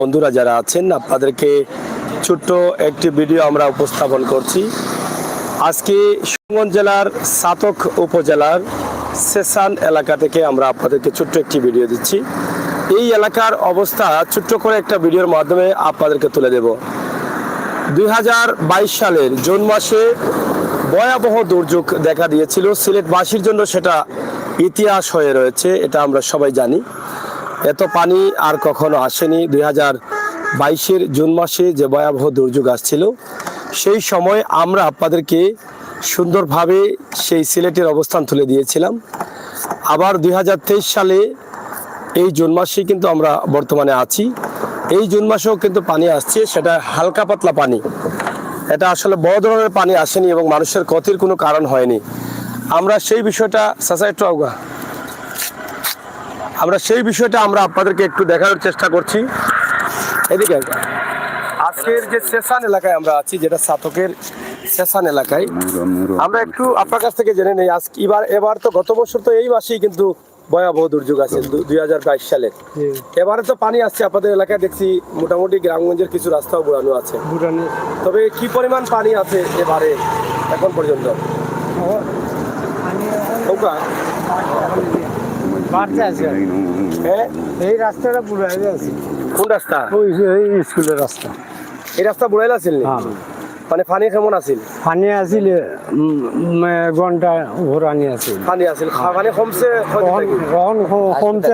বন্ধুরা যারা আছেন আপনাদেরকে ছোট্ট একটি ভিডিও আমরা উপস্থাপন করছি। আজকে সুনামগঞ্জ জেলার সাতক উপজেলার সেসান এলাকা থেকে আমরা আপনাদেরকে ছোট্ট একটি ভিডিও দিচ্ছি। এই এলাকার অবস্থা ছোট্ট করে একটা ভিডিওর মাধ্যমে আপনাদেরকে তুলে দেব। 2022 সালের জুন মাসে ভয়াবহ দুর্যোগ দেখা দিয়েছিল সিলেটবাসীর জন্য, সেটা ইতিহাস হয়ে রয়েছে, এটা আমরা সবাই জানি। এত পানি আর কখনো আসেনি। 2022-এর জুন মাসে যে ভয়াবহ দুর্যোগ আসছিল, সেই সময় আমরা আপনাদেরকে সুন্দরভাবে সেই সিলেটের অবস্থান তুলে দিয়েছিলাম। আবার 2023 সালে এই জুন মাসে কিন্তু আমরা বর্তমানে আছি। এই জুন মাসেও কিন্তু পানি আসছে, সেটা হালকা পাতলা পানি, এটা আসলে বড় ধরনের পানি আসেনি এবং মানুষের ক্ষতির কোনো কারণ হয়নি। আমরা সেই বিষয়টা আমরা আপনাদেরকে একটু দেখানোর চেষ্টা করছি। এদিকে আজকের যে সেসান এলাকায় আমরা আছি, যেটা সাতকের সেসান এলাকায়, আমরা একটু আপনার কাছ থেকে জেনে নেই। এবার তো গত বছর তো এই মাসেই কিন্তু ভয়াবহ দুর্যোগ আছে 2022 সালে। এবারে তো পানি আসছে আপনাদের এলাকায়, দেখছি মোটামুটি গ্রামগঞ্জের কিছু রাস্তাও বোড়ানো আছে। তবে কি পরিমাণ পানি আছে এবারে এখন পর্যন্ত? এই রাস্তাটা বুড়াই আছে। কোন রাস্তা? ওই স্কুলের রাস্তা। এই রাস্তা বুড়াইল আছিল? মানে পানি কেমন আছিল? পানি আছিল ঘন্টা ভরানি আছিল। পানি আছিল, পানি কমছে? কমছে,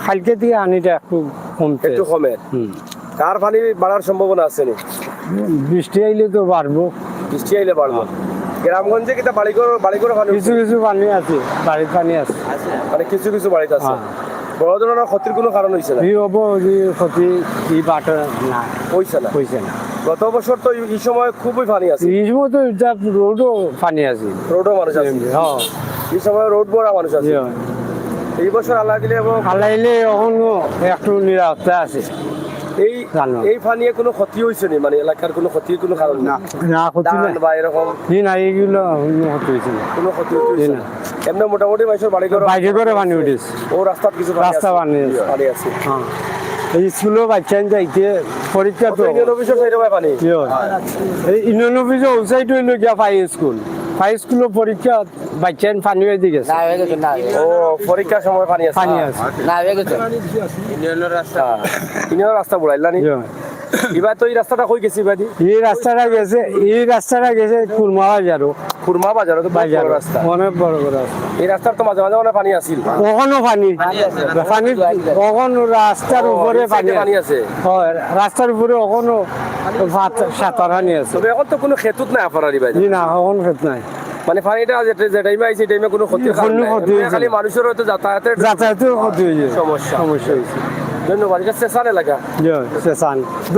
কালকে দিয়ে আনিটা একটু কমছে, একটু কমে। কার পানি বাড়ার সম্ভাবনা আছে নি? বৃষ্টি আইলে তো বাড়বো। বৃষ্টি আইলে বাড়বো। গ্রামগঞ্জে কিটা বাড়ি করে পানি? কিছু পানি আছে, বাড়ির পানি আছে, মানে কিছু বাড়িতে আছে। বড় ধরনের ক্ষতির কোনো কারণ হয়েছে না? কি হবো, ক্ষতি কি বাটা না হয়েছে না। গত বছর তো এই সময় খুবই পানি আছে। এই সময় তো রোডও পানি আছে, রোডও মানুষ আছে। এই সময় রোড ভরা মানুষ আছে। এই বছর আল্লাহ দিলে এখনো একটু নিরাপত্তা আছে। এই পানিয়ে কোনো ক্ষতি হয়েছে নি? মানে এলাকার কোনো ক্ষতির কোনো কারণ না, ক্ষতি না বা এরকম না, এইগুলো ক্ষতি হয়েছে না, কোনো ক্ষতি হয়েছে না। এমনি মোটামুটি মানুষের বাড়ি করে পানি উঠেছে। ও রাস্তার কিছু রাস্তা পানি আছে। এই স্কুলেও বাচ্চা যাইতে পরীক্ষা তো পানি। এই ইউনিয়ন অফিসে ওয়েবসাইট হইল গিয়া ফাই স্কুলের পরীক্ষা বাচ্চা পানি হয়ে দিকে। ও পরীক্ষার সময় পানি আছে? ইউনিয়নের রাস্তা বুড়াইলা নি? এবার তো এই রাস্তাটা কই গেছি? এই রাস্তাটা গেছে কুরমা বাজার। তো বাজার রাস্তা, অনেক বড় রাস্তা। এই রাস্তার তো মাঝে মাঝে অনেক পানি আছিল। কখনো পানি কখনো রাস্তার উপরে পানি আছে। রাস্তার উপরে কখনো সাঁতারানি আছে। তবে এখন তো কোনো ক্ষেতুত নাই আপনার ভাই? না, এখন ক্ষেত নাই। মানে পানিটা যে টাইমে আইছে, টাইমে কোনো ক্ষতির কারণ নাই, খালি মানুষের হয়তো যাতায়াতের ক্ষতি হয়েছে, সমস্যা হয়েছে। ধন্যবাদ। এটা সেসান এলাকা,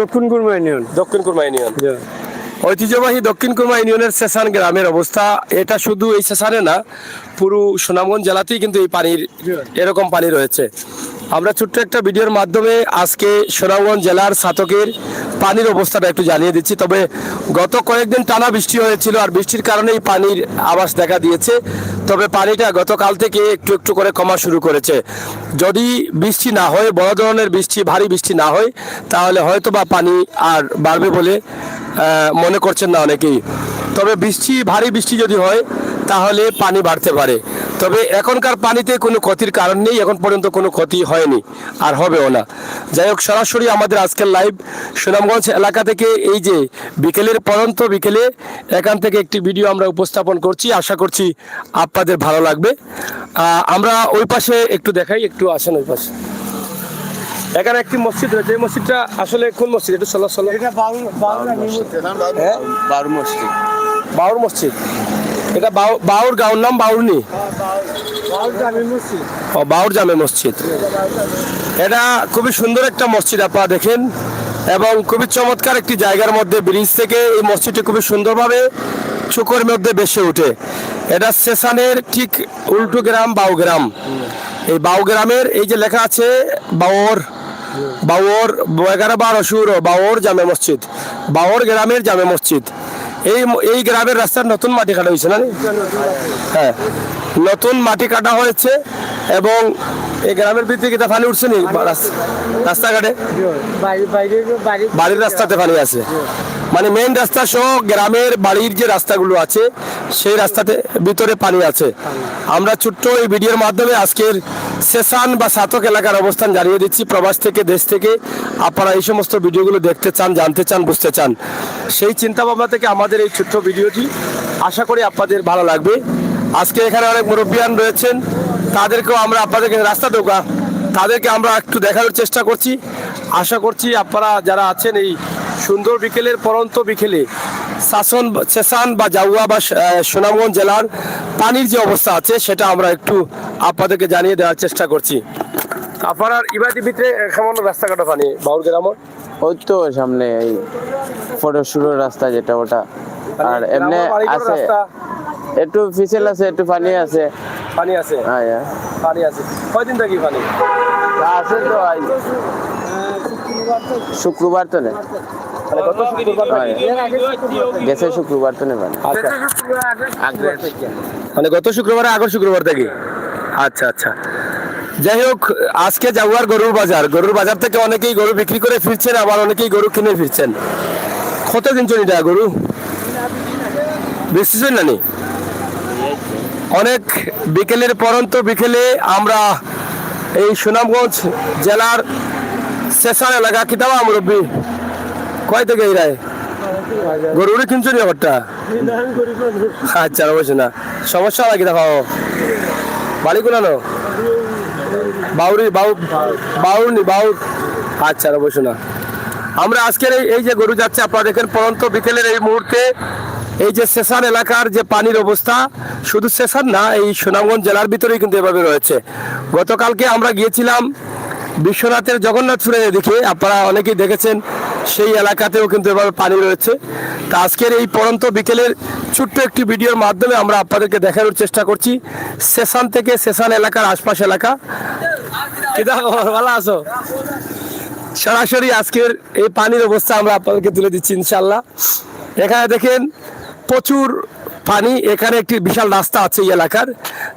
দক্ষিণ কুরমা ইউনিয়ন। ঐতিহ্যবাহী দক্ষিণ কুরমা ইউনিয়নের সেসান গ্রামের অবস্থা। এটা শুধু এই সেসানে না, পুরো সুনামগঞ্জ জেলাতেই কিন্তু এই পানির এরকম পানি রয়েছে। আমরা ছোট্ট একটা ভিডিওর মাধ্যমে আজকে সুনামগঞ্জ জেলার সাতকের পানির অবস্থাটা একটু জানিয়ে দিচ্ছি। তবে গত কয়েকদিন টানা বৃষ্টি হয়েছিল, আর বৃষ্টির কারণেই পানির আভাস দেখা দিয়েছে। তবে পানিটা গতকাল থেকে একটু একটু করে কমা শুরু করেছে। যদি বৃষ্টি না হয়, বড় ধরনের ভারী বৃষ্টি না হয়, তাহলে হয়তো বা পানি আর বাড়বে বলে মনে করছেন না অনেকেই। তবে ভারী বৃষ্টি যদি হয় তাহলে পানি বাড়তে পারে। তবে এখনকার পানিতে কোনো ক্ষতির কারণ নেই, এখন পর্যন্ত কোনো ক্ষতি হয়নি আর হবেও না। যাই হোক, সরাসরি আমাদের আজকের লাইভ সুনামগঞ্জ এলাকা থেকে এই যে বিকেলে এখান থেকে একটি ভিডিও আমরা উপস্থাপন করছি। আশা করছি আপনাদের ভালো লাগবে। আমরা ওই পাশে একটু দেখাই, একটু আসেন ওই পাশে। এখানে একটি মসজিদ রয়েছে। এই মসজিদটা আসলে কোন মসজিদ? একটু বাউর মসজিদ। এটা বাউর গাঁওর নাম বাউরনি? বাউর জামে মসজিদ। এটা খুবই সুন্দর একটা মসজিদ, আপনারা দেখেন, এবং খুবই চমৎকার একটি জায়গার মধ্যে ব্রিজ থেকে এই মসজিদটি খুবই সুন্দরভাবে চুকোর মধ্যে ভেসে ওঠে। এটা সেসানের ঠিক উল্টো গ্রাম বাউগ্রাম। এই বাউগ্রামের এই যে লেখা আছে বাউর 11-12 সুর বাউর জামে মসজিদ, বাউর গ্রামের জামে মসজিদ। এই গ্রামের রাস্তার নতুন মাটি কাটা হয়েছে না? হ্যাঁ, নতুন মাটি কাটা হয়েছে এবং এই গ্রামের ভিতরে কি তা পানি উঠছে নি রাস্তাঘাটে? বাড়ির রাস্তাতে পানি আছে, মানে মেইন রাস্তা সহ গ্রামের বাড়ির যে রাস্তাগুলো আছে সেই রাস্তাতে ভিতরে পানি আছে। আমরা ছোট্ট এই ভিডিওর মাধ্যমে আজকের সেশন বা সাতক এলাকার অবস্থান জানিয়ে দিচ্ছি। প্রবাস থেকে, দেশ থেকে আপনারা এই সমস্ত ভিডিওগুলো দেখতে চান, জানতে চান, বুঝতে চান, সেই চিন্তা ভাবনা থেকে আমাদের এই ছোট্ট ভিডিওটি। আশা করি আপনাদের ভালো লাগবে। আজকে এখানে অনেক মুরব্বিয়ান রয়েছেন, তাদেরকেও আমরা আপনাদেরকে রাস্তা দোকা তাদেরকে আমরা একটু দেখানোর চেষ্টা করছি। আশা করছি আপনারা যারা আছেন এই সুন্দর বিকেলের পরন্ত বিকেলে সেশন বা জাউয়া বা সুনামগঞ্জ জেলার পানির যে অবস্থা আছে সেটা আমরা একটু আপনাদেরকে জানিয়ে দেওয়ার চেষ্টা করছি। আপনার ইবাদি ভিতরে কেমন রাস্তাঘাট পানি বাউর গ্রামের? ওই তো সামনে এই ফটো শুরুর রাস্তা যেটা ওটা, আর এমনি আছে একটু ফিসেল আছে, একটু পানি আছে। পানি আছে, হ্যাঁ পানি আছে। কয়দিন থাকি পানি আছে তো? শুক্রবার তো নেই, মানে গত শুক্রবার গেছে শুক্রবার তো নেই পানি। আচ্ছা, আগে মানে গত শুক্রবারে আগের শুক্রবার থেকে। আচ্ছা আচ্ছা, যাই হোক, আজকে জাগুয়ার গরুর বাজার থেকে অনেকেই গরু বিক্রি করে ফিরছেন, আবার অনেকেই গরু কিনে ফিরছেন। কতদিন চলিটা গরু বেশি না নি? অনেক বিকেলের পরন্ত বিকেলে আমরা এই সুনামগঞ্জ জেলার সেশন এলাকা কিতাবা মুরব্বী কয় থেকে এই রায় গরুর কিনছো নি ব্যাপারটা? আচ্ছা, অবশ্যই না, সমস্যা হয় কি দেখাও বাড়ি কোনানো বাউর। আচ্ছা, অবশ্যই না। আমরা আজকের এই যে গরু যাচ্ছে আপনারা দেখেন পরন্ত বিকেলের এই মুহূর্তে এই যে সেশন এলাকার যে পানির অবস্থা, শুধু সেশন না, এই সুনামগঞ্জ জেলার ভিতরেই কিন্তু এভাবে রয়েছে। গতকালকে আমরা গিয়েছিলাম বিশ্বনাথের জগন্নাথপুরে, দেখে আপনারা অনেকেই দেখেছেন, সেই এলাকাতেও কিন্তু এভাবে পানি রয়েছে। তা আজকের এই পরন্ত বিকেলের ছোট্ট একটি ভিডিওর মাধ্যমে আমরা আপনাদেরকে দেখানোর চেষ্টা করছি সেশন থেকে, সেশন এলাকার আশপাশ এলাকা। ভালো আছো? সরাসরি আজকের এই পানির অবস্থা আমরা আপনাদেরকে তুলে দিচ্ছি ইনশাল্লাহ। এখানে দেখেন প্রচুর পানি, এখানে একটি বিশাল রাস্তা আছে এই এলাকার,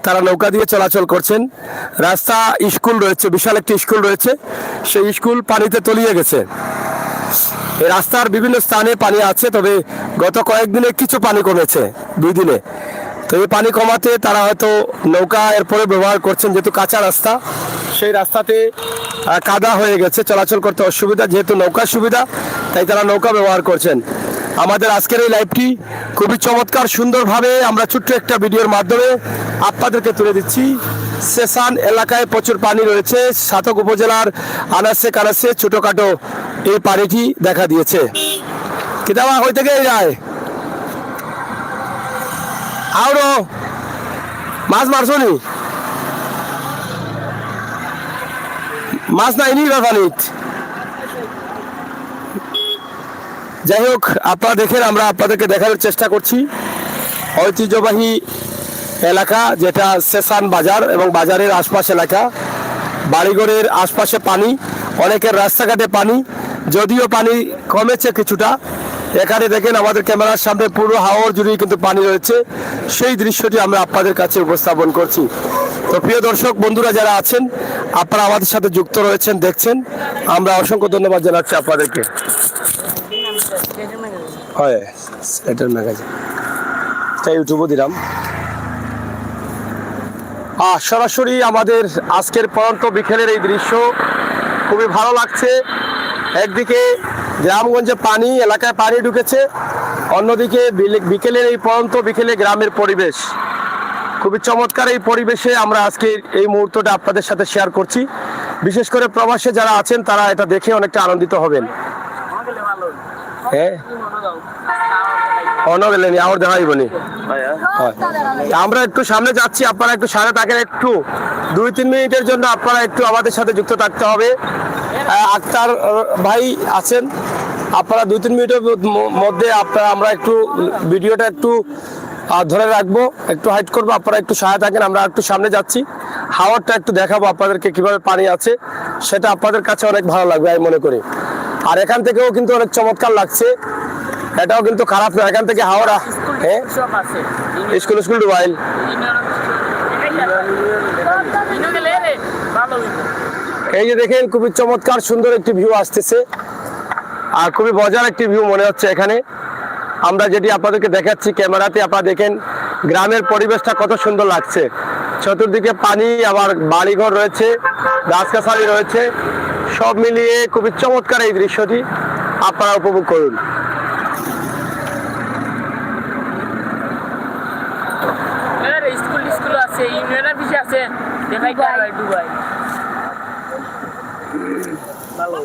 তারা নৌকা দিয়ে চলাচল করছেন। রাস্তা, স্কুল রয়েছে, বিশাল একটি স্কুল রয়েছে, সেই স্কুল পানিতে তলিয়ে গেছে। এই রাস্তার বিভিন্ন স্থানে পানি আছে, তবে গত কয়েকদিনে কিছু পানি কমেছে, 2 দিনে। তো এই পানি কমাতে তারা হয়তো নৌকা এরপরে ব্যবহার করছেন, যেহেতু কাঁচা রাস্তা, সেই রাস্তাতে কাদা হয়ে গেছে, চলাচল করতে অসুবিধা, যেহেতু নৌকার সুবিধা তাই তারা নৌকা ব্যবহার করছেন। আমাদের আজকের এই লাইভটি খুবই চমৎকার সুন্দরভাবে আমরা ছোট্ট একটা ভিডিওর মাধ্যমে আপনাদেরকে তুলে দিচ্ছি। সেশন এলাকায় প্রচুর পানি রয়েছে, সাতক উপজেলার আনাসে কানাসে ছোটখাটো এই পানিটি দেখা দিয়েছে। কিতাবা হই থেকে যায় আরো মাছ মারছো নি? মাছ নাইনি পানিত? যাই হোক, আপনারা দেখেন, আমরা আপনাদেরকে দেখানোর চেষ্টা করছি ঐতিহ্যবাহী এলাকা যেটা সেশন বাজার এবং বাজারের আশপাশ এলাকা, বাড়িঘরের আশপাশে পানি, অনেকের রাস্তাঘাটে পানি, যদিও পানি কমেছে কিছুটা। এখানে দেখেন আমাদের ক্যামেরার সামনে পুরো হাওর জুড়েই কিন্তু পানি রয়েছে, সেই দৃশ্যটি আমরা আপনাদের কাছে উপস্থাপন করছি। তো প্রিয় দর্শক বন্ধুরা যারা আছেন, আপনারা আমাদের সাথে যুক্ত রয়েছেন, দেখছেন, আমরা অসংখ্য ধন্যবাদ জানাচ্ছি আপনাদেরকে। হয় এটার ম্যাগাজিন ইউটিউবও দিলাম। সরাসরি আমাদের আজকের পরন্ত বিকেলের এই দৃশ্য খুবই ভালো লাগছে। একদিকে গ্রামগঞ্জে পানি, এলাকায় পানি ঢুকেছে, অন্যদিকে বিকেলের এই পরন্ত বিকেলে গ্রামের পরিবেশ খুবই চমৎকার। এই পরিবেশে আমরা আজকে এই মুহূর্তটা আপনাদের সাথে শেয়ার করছি। বিশেষ করে প্রবাসে যারা আছেন তারা এটা দেখে অনেকটা আনন্দিত হবেন। হ্যাঁ, আমরা একটু সামনে যাচ্ছি, আপনারা একটু সামনে থাকেন, একটু 2-3 মিনিটের জন্য আপনারা একটু আমাদের সাথে যুক্ত থাকতে হবে। আক্তার ভাই আছেন, আপনারা 2-3 মিনিটের মধ্যে আমরা একটু ভিডিওটা একটু ধরে রাখবো, একটু হাইট করবো, আপনারা একটু সহায় থাকেন। আমরা একটু সামনে যাচ্ছি, হাওয়ারটা একটু দেখাবো আপনাদেরকে কিভাবে পানি আছে, সেটা আপনাদের কাছে অনেক ভালো লাগবে আমি মনে করি। আর এখান থেকেও কিন্তু অনেক চমৎকার লাগছে, এটাও কিন্তু খারাপ না। এখান থেকে হাওড়া স্কুল ডুবাইল এই যে দেখেন খুবই চমৎকার সুন্দর একটি ভিউ আসতেছে, আর খুবই মজার একটি ভিউ মনে হচ্ছে এখানে। আমরা যেটি আপনাদেরকে দেখাচ্ছি ক্যামেরাতে, আপনারা দেখেন গ্রামের পরিবেশটা কত সুন্দর লাগছে। চতুর্দিকে পানি, আবার বাড়িঘর রয়েছে, গাছগাছালি রয়েছে, সব মিলিয়ে খুবই চমৎকার এই দৃশ্যটি, আপনারা উপভোগ করুন। স্কুল আছে, ইউনিয়নের পিছিয়ে আছে, দেখাই দুবাই ভালো।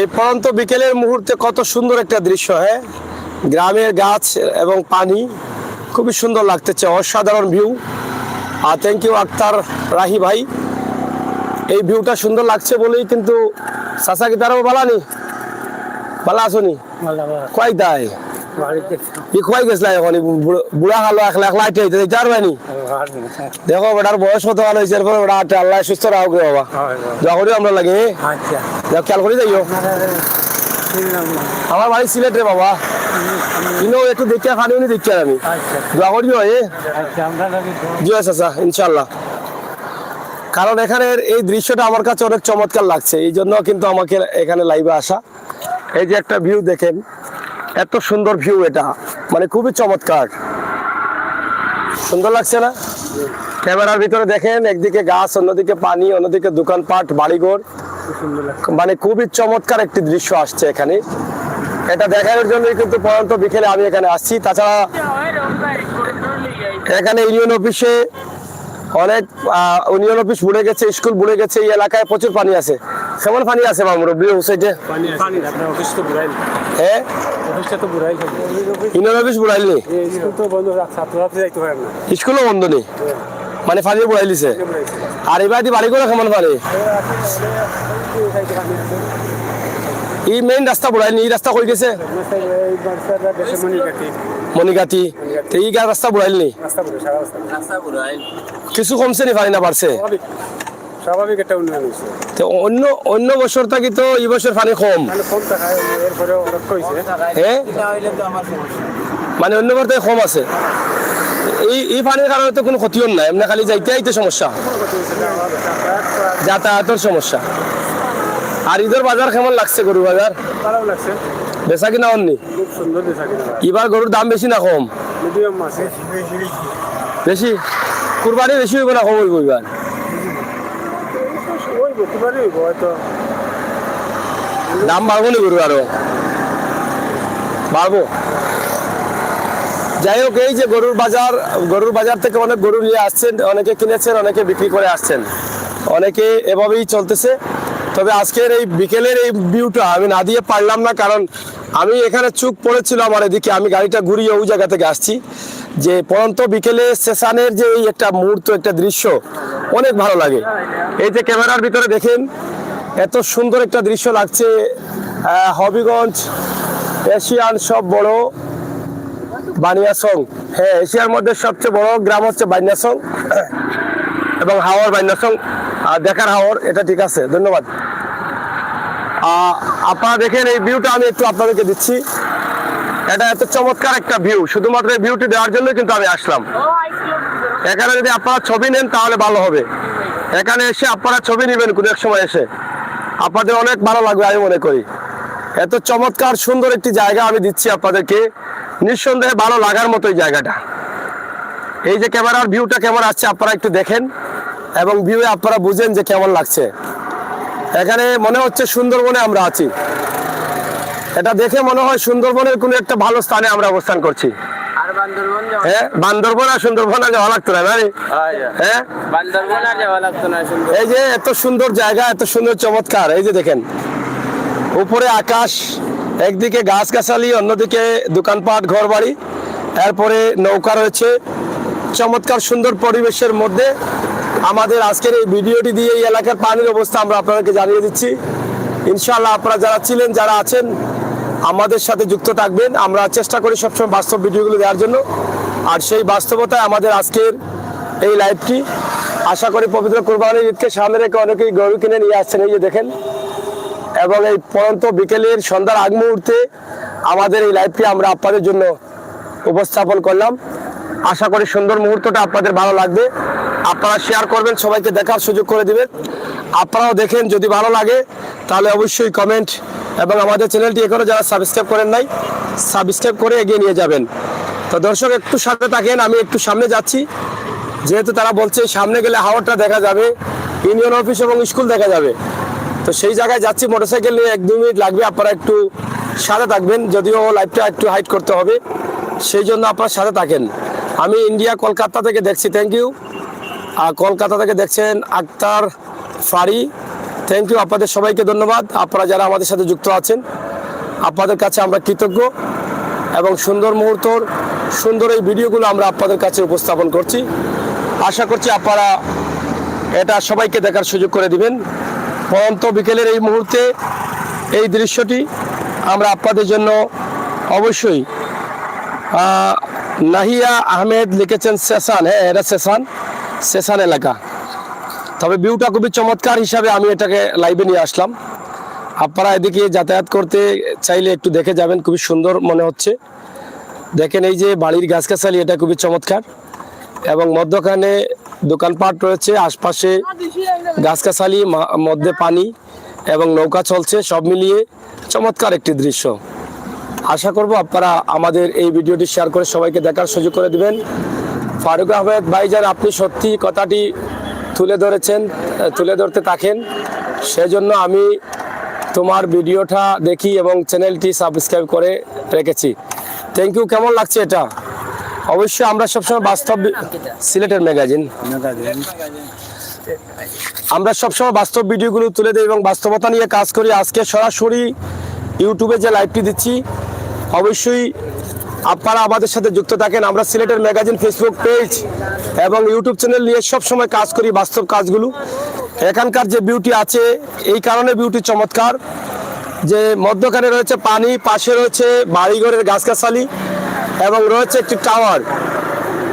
এই পরন্ত বিকেলের মুহূর্তে কত সুন্দর একটা দৃশ্য, হ্যাঁ, গ্রামের গাছ এবং পানি খুবই সুন্দর লাগতেছে, অসাধারণ ভিউ। আর থ্যাংক ইউ আক্তার রাহি ভাই, এই ভিউটা সুন্দর লাগছে বলেই কিন্তু চাচা কি তারাও বালানি বালা আসনি কয় দায় ই খোয়াই গেছিল এখন বুড়া খালো একলা একলা আইতে যার ভাইনি দেখো বেটার বয়স কত ভালো হয়েছে, এরপরে বেটা আল্লাহ সুস্থ রাখো গে বাবা, যখনই আমরা লাগে খেয়াল করে যাইও। আমার বাড়ি সিলেট রে বাবা, কিন্তু একটু দেখে খানি উনি দেখি আর আমি দোয়া করিও জি চাচা ইনশাল্লাহ। কারণ এখানের এই দৃশ্যটা আমার কাছে অনেক চমৎকার লাগছে, এই জন্য কিন্তু আমাকে এখানে লাইভে আসা। এই যে একটা ভিউ দেখেন, এত সুন্দর ভিউ, এটা মানে খুবই চমৎকার, সুন্দর লাগছে না? ক্যামেরার ভিতরে দেখেন, একদিকে গাছ, অন্যদিকে পানি, অন্যদিকে দোকানপাট, বাড়িঘর, মানে খুবই চমৎকার একটি দৃশ্য আসছে এখানে। এটা দেখানোর জন্যই কিন্তু পরন্ত বিকেলে আমি এখানে আসছি। তাছাড়া এখানে ইউনিয়ন অফিসে অনেক ইউনিয়ন অফিস বুড়ে গেছে, স্কুল বুড়ে গেছে, এই এলাকায় প্রচুর পানি আছে। কেমন পানি আছে মামুরব্বী হুসাইটে? হ্যাঁ ইউনিয়ন অফিস বুড়াইলি, স্কুলও বন্ধ নেই, মানে পানি বুড়াই লিছে। আর এবার বাড়ি করে কেমন পানি? এই মেইন রাস্তা বুড়াইনি, এই রাস্তা কই গেছে মনিগাতি, এই রাস্তা বুড়াইলি কিছু কমছে নি পানি না বাড়ছে? স্বাভাবিক একটা উন্নয়ন হয়েছে। তো অন্য বছর থাকি তো এই বছর পানি কম, হ্যাঁ মানে অন্য বার থেকে কম আছে। এই পানির কারণে তো কোনো ক্ষতিও নাই, এমনি খালি যাইতে আইতে সমস্যা, যাতায়াতের সমস্যা। আর ঈদের বাজার কেমন লাগছে? গরুর বাজার ভালো লাগছে, বেচা কিনা অন্য খুব সুন্দর বেচা কিনা। এবার গরুর দাম বেশি না কম? মিডিয়াম আছে, বেশি। কুরবানি বেশি হইব না কম হইব এবার? দাম বাড়বো নি গরু, আরো বাড়বো? যাই হোক, এই যে গরুর বাজার থেকে অনেক গরু নিয়ে আসছেন, অনেকে কিনেছেন, অনেকে বিক্রি করে আসছেন, অনেকে এভাবেই চলতেছে। তবে আজকের এই বিকেলের এই ভিউটা আমি না দিয়ে পারলাম না, কারণ আমি এখানে চোখ পড়েছিল আমার এদিকে, আমি গাড়িটা ঘুরিয়ে ওই জায়গা থেকে আসছি। যে পরন্ত বিকেলে স্টেশনের যে এই একটা মুহূর্ত, একটা দৃশ্য অনেক ভালো লাগে। এই যে ক্যামেরার ভিতরে দেখেন, এত সুন্দর একটা দৃশ্য লাগছে। হবিগঞ্জ এশিয়ান সব বড় বানিয়াসং, হ্যাঁ এশিয়ার মধ্যে সবচেয়ে বড় গ্রাম হচ্ছে বানিয়াসং এবং হাওর বানিয়াসং, দেখার হাওর, এটা ঠিক আছে, ধন্যবাদ। আপনারা দেখেন এই ভিউটা আমি একটু আপনাদেরকে দিচ্ছি, এটা এত চমৎকার একটা ভিউ, শুধুমাত্র এই ভিউটি দেওয়ার জন্য কিন্তু আমি আসলাম। এখানে যদি আপনারা ছবি নেন তাহলে ভালো হবে, এখানে এসে আপনারা ছবি নেবেন কোনো এক সময় এসে, আপনাদের অনেক ভালো লাগবে আমি মনে করি। এত চমৎকার সুন্দর একটি জায়গা আমি দিচ্ছি আপনাদেরকে, নিঃসন্দেহে ভালো লাগার মতো এই জায়গাটা। এই যে ক্যামেরার ভিউটা কেমন আসছে আপনারা একটু দেখেন, এবং ভিউয়ে আপনারা বুঝেন যে কেমন লাগছে। এখানে মনে হচ্ছে সুন্দরবনে আমরা আছি, এটা দেখে মনে হয় সুন্দরবনের কোনো একটা ভালো স্থানে আমরা অবস্থান করছি। হ্যাঁ বান্দরবন আর সুন্দরবন আর যাওয়া লাগতো না, হ্যাঁ এই যে এত সুন্দর জায়গা, এত সুন্দর চমৎকার। এই যে দেখেন উপরে আকাশ, একদিকে গাছগাছালি, অন্যদিকে দোকানপাট, ঘর বাড়ি, এরপরে নৌকা রয়েছে। চমৎকার সুন্দর পরিবেশের মধ্যে আমাদের আজকের এই ভিডিওটি দিয়ে এই এলাকার পানির অবস্থা আমরা আপনাদেরকে জানিয়ে দিচ্ছি। ইনশাআল্লাহ আপনারা যারা ছিলেন, যারা আছেন, আমাদের সাথে যুক্ত থাকবেন। আমরা চেষ্টা করি সবসময় বাস্তব ভিডিওগুলো দেওয়ার জন্য, আর সেই বাস্তবতায় আমাদের আজকের এই লাইভটি। আশা করি পবিত্র কোরবানির ঈদকে সামনে রেখে অনেকেই গরু কিনে নিয়ে আসছেন। এই যে দেখেন এবং এই পরন্ত বিকেলের সন্ধ্যার আগ মুহূর্তে আমাদের এই লাইভটি আমরা আপনাদের জন্য উপস্থাপন করলাম। আশা করি সুন্দর মুহূর্তটা আপনাদের ভালো লাগবে। আপনারা শেয়ার করবেন, সবাইকে দেখার সুযোগ করে দিবেন। আপনারাও দেখেন, যদি ভালো লাগে তাহলে অবশ্যই কমেন্ট এবং আমাদের চ্যানেলটি এখনো যারা সাবস্ক্রাইব করেন নাই সাবস্ক্রাইব করে এগিয়ে নিয়ে যাবেন। তো দর্শক একটু সাথে থাকেন, আমি একটু সামনে যাচ্ছি, যেহেতু তারা বলছে সামনে গেলে হাওড়টা দেখা যাবে, ইউনিয়ন অফিস এবং স্কুল দেখা যাবে। তো সেই জায়গায় যাচ্ছি মোটরসাইকেল নিয়ে, 1-2 মিনিট লাগবে, আপনারা একটু সাথে থাকবেন। যদিও লাইভটা একটু হাইড করতে হবে, সেই জন্য আপনারা সাথে থাকেন। আমি ইন্ডিয়া কলকাতা থেকে দেখছি, থ্যাংক ইউ। আর কলকাতা থেকে দেখছেন আক্তার ফারি, থ্যাংক ইউ। আপনাদের সবাইকে ধন্যবাদ, আপনারা যারা আমাদের সাথে যুক্ত আছেন, আপনাদের কাছে আমরা কৃতজ্ঞ। এবং সুন্দর মুহূর্তর সুন্দর এই ভিডিওগুলো আমরা আপনাদের কাছে উপস্থাপন করছি। আশা করছি আপনারা এটা সবাইকে দেখার সুযোগ করে দিবেন। পরন্ত বিকেলের এই মুহূর্তে এই দৃশ্যটি আমরা আপনাদের জন্য অবশ্যই নাহিয়া আহমেদ লিখেছেন সেশন, হ্যাঁ এটা সেশন এলাকা। তবে ভিউটা খুবই চমৎকার হিসাবে আমি এটাকে লাইভে নিয়ে আসলাম। আপনারা এদিকে যাতায়াত করতে চাইলে একটু দেখে যাবেন, খুবই সুন্দর মনে হচ্ছে। দেখেন এই যে বাড়ির গাছগাছালি, এটা খুবই চমৎকার এবং মধ্যখানে দোকানপাট রয়েছে, আশপাশে গাছগাছালি, মধ্যে পানি এবং নৌকা চলছে, সব মিলিয়ে চমৎকার একটি দৃশ্য। আশা করব আপনারা আমাদের এই ভিডিওটি শেয়ার করে সবাইকে দেখার সুযোগ করে দিবেন। ফারুক আহমেদ ভাইজান, আপনি সত্যি কথাটি তুলে ধরতে থাকেন, সেজন্য আমি তোমার ভিডিওটা দেখি এবং চ্যানেলটি সাবস্ক্রাইব করে রেখেছি, থ্যাংক ইউ। কেমন লাগছে এটা? অবশ্যই আমরা সবসময় বাস্তব, সিলেটের ম্যাগাজিন, আমরা সবসময় বাস্তব ভিডিওগুলো তুলে দিই এবং বাস্তবতা নিয়ে কাজ করি। আজকে সরাসরি ইউটিউবে যে লাইভটি দিচ্ছি, অবশ্যই আপনারা আমাদের সাথে যুক্ত থাকেন। আমরা সিলেটের ম্যাগাজিন ফেসবুক পেজ এবং ইউটিউব চ্যানেল নিয়ে সবসময় কাজ করি, বাস্তব কাজগুলো। এখানকার যে বিউটি আছে, এই কারণে বিউটি চমৎকার যে মধ্যখানে রয়েছে পানি, পাশে রয়েছে বাড়িঘরের গাছগাছালি এবং রয়েছে একটি টাওয়ার,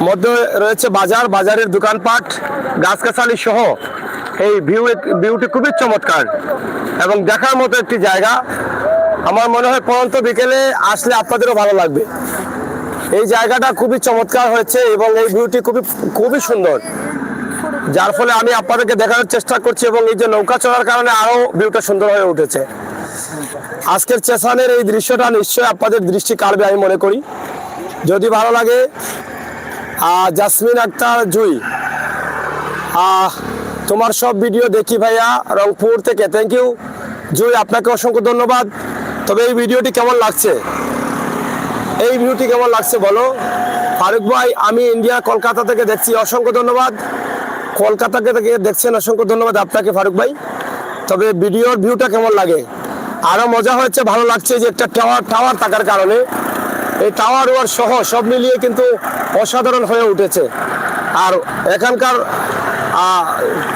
মধ্যে রয়েছে বাজার, বাজারের দোকানপাট, গাছগাছালি সহ এই বিউটি খুবই চমৎকার এবং দেখার মতো একটি জায়গা। আমার মনে হয় পরন্ত বিকেলে আসলে আপনাদেরও ভালো লাগবে। এই জায়গাটা খুবই চমৎকার হয়েছে এবং এই ভিউটি খুবই সুন্দর, যার ফলে আমি আপনাদেরকে দেখানোর চেষ্টা করছি। এবং এই যে নৌকা চলার কারণে আরো ভিউটা সুন্দর হয়ে উঠেছে। আজকের চেসানের এই দৃশ্যটা নিশ্চয়ই আপনাদের দৃষ্টি কাড়বে আমি মনে করি। যদি ভালো লাগে, জাসমিন আক্তার জুই, তোমার সব ভিডিও দেখি ভাইয়া রংপুর থেকে, থ্যাংক ইউ জুই, আপনাকে অসংখ্য ধন্যবাদ। তবে এই ভিডিওটি কেমন লাগছে, এই ভিডিওটি কেমন লাগছে বলো। ফারুক ভাই, আমি ইন্ডিয়া কলকাতা থেকে দেখছি, অসংখ্য ধন্যবাদ। কলকাতা থেকে দেখছেন, অসংখ্য ধন্যবাদ আপনাকে ফারুক ভাই। তবে ভিডিওর ভিউটা কেমন লাগে? আরো মজা হয়েছে, ভালো লাগছে যে একটা টাওয়ার থাকার কারণে, এই টাওয়ার ওয়ার সহ সব মিলিয়ে কিন্তু অসাধারণ হয়ে উঠেছে। আর এখানকার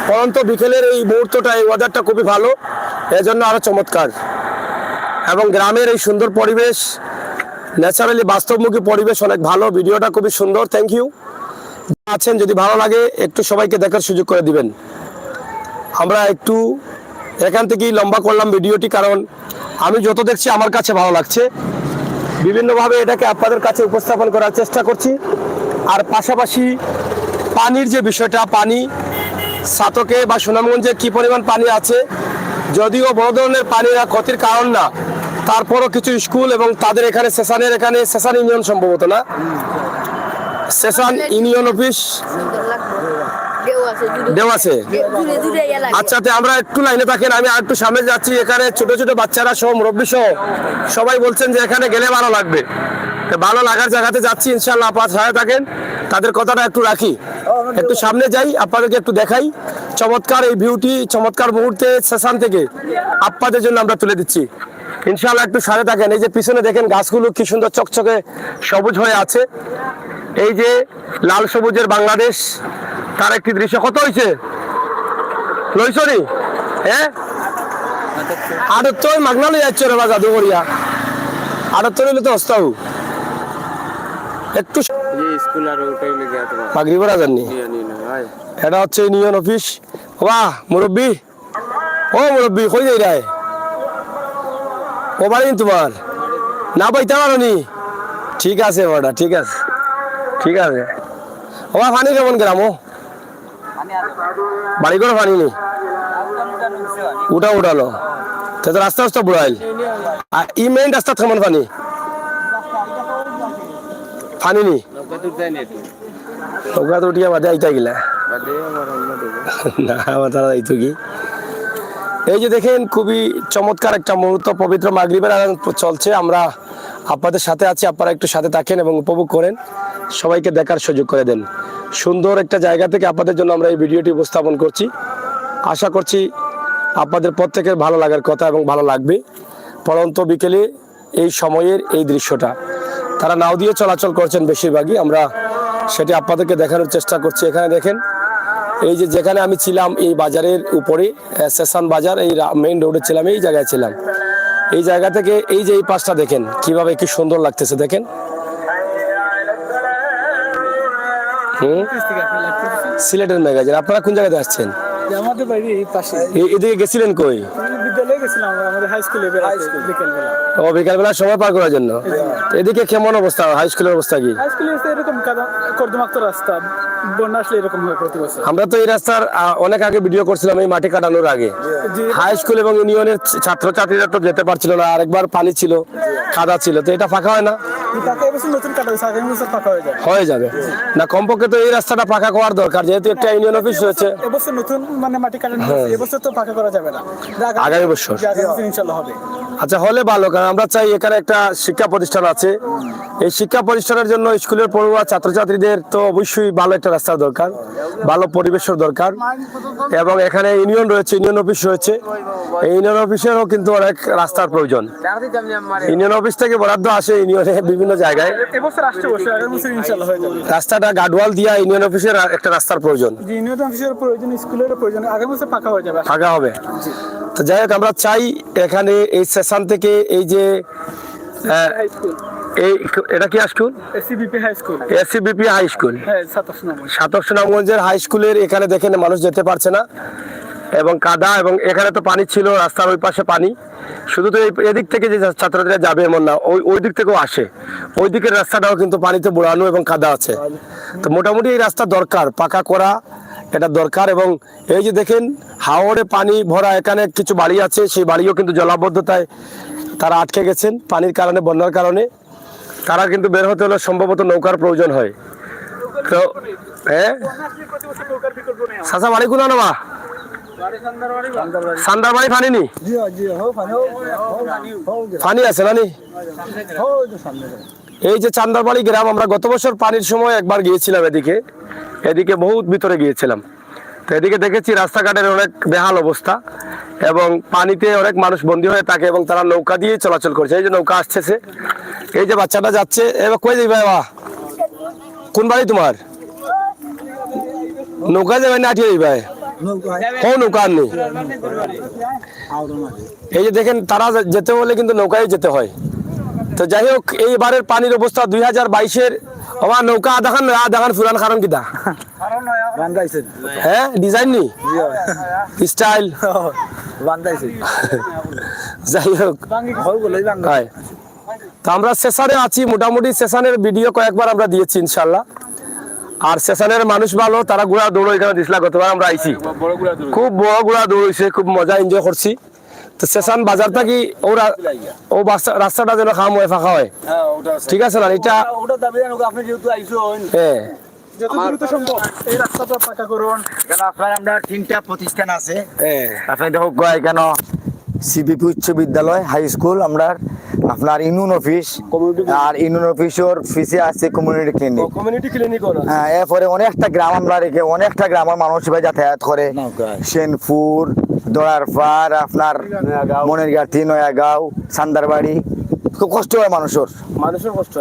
পরন্ত বিকেলের এই মুহূর্তটা, এই ওয়েদারটা খুবই ভালো, এজন্য আরো চমৎকার। এবং গ্রামের এই সুন্দর পরিবেশ, ন্যাচারালি বাস্তবমুখী পরিবেশ অনেক ভালো। ভিডিওটা খুবই সুন্দর, থ্যাংক ইউ। আছেন, যদি ভালো লাগে একটু সবাইকে দেখার সুযোগ করে দিবেন। আমরা একটু এখান থেকেই লম্বা করলাম ভিডিওটি, কারণ আমি যত দেখছি আমার কাছে ভালো লাগছে। বিভিন্নভাবে এটাকে আপনাদের কাছে উপস্থাপন করার চেষ্টা করছি। আর পাশাপাশি পানির যে বিষয়টা, পানি সাতকে বা সুনামগঞ্জে কি পরিমাণ পানি আছে, যদিও বড় ধরনের পানির ক্ষতির কারণ না, তারপরও কিছু স্কুল এবং তাদের এখানে সেশন ইউনিয়ন, সম্ভবত না সেশন ইউনিয়ন অফিস দেওয়া আছে। আচ্ছা, আমরা একটু লাইনে থাকেন, আমি আর একটু সামনে যাচ্ছি। এখানে ছোট ছোট বাচ্চারা সহ, মুরব্বী সহ সবাই বলছেন যে এখানে গেলে ভালো লাগবে। ভালো লাগার জায়গাতে যাচ্ছি, ইনশাল্লাহ আপনারা সাথে থাকেন। তাদের কথাটা একটু রাখি, একটু সামনে যাই, আপনাদেরকে একটু দেখাই চমৎকার এই ভিউটি, চমৎকার মুহূর্তে সেশন থেকে আপনাদের জন্য আমরা তুলে দিচ্ছি। ইনশাল্লাহ একটু সাথে থাকেন। এই যে পিছনে দেখেন গাছগুলো কি সুন্দর চকচকে সবুজ হয়ে আছে। এই যে লাল সবুজের বাংলাদেশ, তার একটি দৃশ্য। কত হয়েছে লইছনি? হ্যাঁ, 78 মাগনা লই যাচ্ছে রে বা জাদু করিয়া। 78 হইলে তো অস্তাও একটু পাগড়ি পরা জাননি। এটা হচ্ছে ইউনিয়ন অফিস। বাহ মুরব্বী, ও মুরব্বী কই যাই রায়? ও বাড়ি তোমার না বইতে পারো নি ঠিক আছে বড়া ঠিক আছে ঠিক আছে ও পানি কেমন গ্রাম ও বাড়ি করে পানি নেই উঠালো তো রাস্তা রাস্তা বুড়াইল আর ই মেইন রাস্তা কেমন পানি পানি নি নৌকা তো উঠিয়া বাদে আইতা গিলা না আমার তারা আইতো কি এই যে দেখেন খুবই চমৎকার একটা মুহূর্ত পবিত্র মাগরিবের আজান চলছে আমরা আপনাদের সাথে আছি আপনারা একটু সাথে থাকেন এবং উপভোগ করেন সবাইকে দেখার সুযোগ করে দেন সুন্দর একটা জায়গা থেকে আপনাদের জন্য আমরা এই ভিডিওটি উপস্থাপন করছি আশা করছি আপনাদের প্রত্যেকের ভালো লাগার কথা এবং ভালো লাগবে পরন্ত বিকেলে এই সময়ের এই দৃশ্যটা তারা নাও দিয়ে চলাচল করছেন বেশিরভাগই আমরা সেটি আপনাদেরকে দেখানোর চেষ্টা করছি এখানে দেখেন এই যে যেখানে আমি ছিলাম এই বাজারের উপরে সেশন বাজার এই মেইন রোডে ছিলাম এই জায়গায় ছিলাম এই জায়গা থেকে এই যে এই পাশটা দেখেন কিভাবে কি সুন্দর লাগতেছে দেখেন সিলেটের ম্যাগাজিন আপনারা কোন জায়গাতে আসছেন আমাদের বাড়ি এই পাশে এদিকে গেছিলেন কই বিদ্যালয়ে গেছিলাম আমরা, আমাদের হাই স্কুলে বিকেলবেলা। ও বিকালবেলা সময় পার করার জন্য এদিকে কেমন অবস্থা হাই স্কুলের অবস্থা কি হাই স্কুলে এসে এরকম কর্দমাক্ত রাস্তা, বন্যা আসলে এরকম হয় প্রতি বছর। আমরা তো এই রাস্তার অনেক আগে ভিডিও করছিলাম এই মাটি কাটানোর আগে হাই স্কুল এবং ইউনিয়নের ছাত্রছাত্রীরা তো যেতে পারছিল না আরেকবার পানি ছিল কাদা ছিল তো এটা ফাঁকা হয় না পাকা এবছর নতুন কাটা হয়েছে, আগামী বছর পাকা হয়ে যাবে। হয়ে যাবে না কমপক্ষে তো এই রাস্তাটা পাকা করার দরকার যেহেতু একটা ইউনিয়ন অফিস রয়েছে এবছর নতুন মানে মাটি কাটানো হয়েছে, এবছর তো পাকা করা যাবে না, আগামী বছর আগামী বছর ইনশাল্লাহ হবে। আচ্ছা হলে ভালো কারণ আমরা চাই এখানে একটা শিক্ষা প্রতিষ্ঠান আছে এই শিক্ষা প্রতিষ্ঠানের জন্য স্কুলের পড়ুয়া ছাত্রছাত্রীদের তো অবশ্যই ভালো একটা রাস্তার দরকার ভালো পরিবেশের দরকার এবং এখানে ইউনিয়ন রয়েছে ইউনিয়ন অফিস রয়েছে এই ইউনিয়ন অফিসেরও কিন্তু অনেক রাস্তার প্রয়োজন ইউনিয়ন অফিস থেকে বরাদ্দ আসে ইউনিয়নে বিভিন্ন জায়গায় এবছর আসছে বছর, আগামী বছর ইনশাল্লাহ হয়ে যাবে। রাস্তাটা গাডওয়াল দিয়া ইউনিয়ন অফিসের একটা রাস্তার প্রয়োজন যে ইউনিয়ন অফিসের প্রয়োজন, স্কুলের প্রয়োজন, আগামী বছর পাকা হয়ে যাবে। ফাঁকা হবে তো যাই হোক আমরা চাই এখানে এই সেশন থেকে এই যে হাই স্কুল, এই এটা কি school SCBP high school, SCBP high school হ্যাঁ 27 নম্বর। সুনামগঞ্জের হাই স্কুলের এখানে দেখেন মানুষ যেতে পারছে না এবং কাদা এবং এখানে তো পানি ছিল রাস্তার ওই পাশে পানি শুধু তো এদিক থেকে যে ছাত্রছাত্রীরা যাবে এমন না ওই দিক থেকেও আসে ওই দিকের রাস্তাটাও কিন্তু পানিতে বুড়ানো এবং কাদা আছে তো মোটামুটি এই রাস্তা দরকার পাকা করা এটা দরকার এবং এই যে দেখেন হাওড়ে পানি ভরা এখানে কিছু বাড়ি আছে সেই বাড়িও কিন্তু জলাবদ্ধতায় তারা আটকে গেছেন পানির কারণে বন্যার কারণে তারা কিন্তু বের হতে হলে সম্ভবত নৌকার প্রয়োজন হয় তো হ্যাঁ সাসা বাড়ি কোনা নেওয়া সান্দার বাড়ি পানি নি পানি আছে নানি এই যে চান্দারবাড়ি গ্রাম আমরা গত বছর পানির সময় একবার গিয়েছিলাম এদিকে বহুত ভিতরে গিয়েছিলাম তো এদিকে দেখেছি রাস্তাঘাটের অনেক বেহাল অবস্থা এবং পানিতে অনেক মানুষ বন্দী হয়ে থাকে এবং তারা নৌকা দিয়ে চলাচল করছে এই যে নৌকা আসছে এই যে বাচ্চাটা যাচ্ছে এবার কই যাই বাবা কোন বাড়ি তোমার নৌকা যাবে না আঠিয়ে ভাই কোন নৌকা আননি এই যে দেখেন তারা যেতে হলে কিন্তু নৌকায় যেতে হয় তো যাই হোক এইবারের পানির অবস্থা 2022-এর আমার নৌকা আধাখান ফুরান কারণ কিতা হ্যাঁ ডিজাইন নি স্টাইল যাই হোক তো আমরা সেশনে আছি মোটামুটি সেশনের ভিডিও কয়েকবার আমরা দিয়েছি ইনশাল্লাহ আর সেশনের মানুষ ভালো তারা গুড়া দৌড় এখানে দিছিলা গতবার আমরা আইছি খুব বড় গুড়া দৌড়ছে খুব মজা এনজয় করছি তো সেশন বাজার থাকি ওরা ও রাস্তাটা যেন খাম হয় ফাঁকা হয় ঠিক আছে না এটা হ্যাঁ যত দ্রুত সম্ভব এই রাস্তাটা পাকা করুন। এখানে আপনার আমরা 3টা প্রতিষ্ঠান আছে হ্যাঁ আপনি দেখো কেন সিবিপি উচ্চ বিদ্যালয় হাই স্কুল আমরা আপনার ইউনিয়ন অফিস আর ইউনিয়ন অফিসের অফিসে আছে কমিউনিটি ক্লিনিক কমিউনিটি ক্লিনিক হ্যাঁ এরপরে অনেকটা গ্রাম আমরা রেখে অনেকটা গ্রামের মানুষ ভাই যাতায়াত করে সেনপুর দড়ারপাড় আপনার মনের গাঁথি নয়াগাঁও সান্দারবাড়ি খুব কষ্ট হয় মানুষের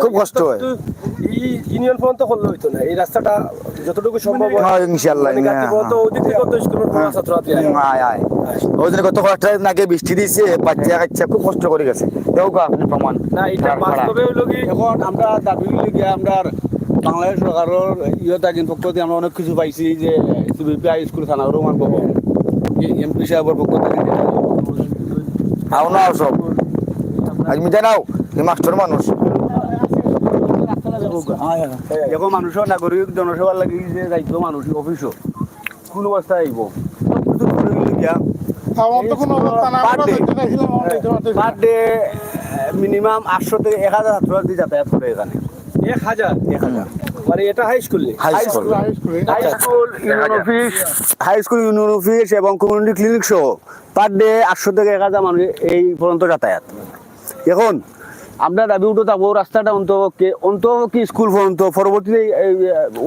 খুব কষ্ট হয় ইউনিয়ন পর্যন্ত করলে হইতো না এই রাস্তাটা যতটুকু সম্ভব হ্যাঁ, ইনশাআল্লাহ, ওই জন্য কত কষ্ট নাকি বৃষ্টি দিয়েছে বাচ্চা কাচ্চা খুব কষ্ট করে গেছে দেও আপনি প্রমাণ না এটা বাস্তবে হইলো কি এখন আমরা দাবি গিয়ে আমরা বাংলাদেশ সরকারের ইয়েটা কিন্তু পক্ষ থেকে আমরা অনেক কিছু পাইছি যে সিবিপি হাই স্কুল থানা রহমান ভবন এমপি সাহেবের পক্ষ থেকে আও না সব আজ মিটা নাও এই মাস্টার মানুষ এখন মানুষের নাগরিক জনসেবার লাগি যে যাইতো মানুষ অফিসও কোন অবস্থা আইব পার ডে মিনিমাম 800 থেকে 1000 ছাত্রার্থী যাতায়াত করে এখানে 1000 মানে এটা high school high school high school union office এবং কমিউনিটি ক্লিনিক সহ পার ডে 800 থেকে 1000 মানুষ এই পর্যন্ত যাতায়াত। এখন আমরা দাবি উঠো থাকবো রাস্তাটা অন্তপক্ষে স্কুল পর্যন্ত পরবর্তীতে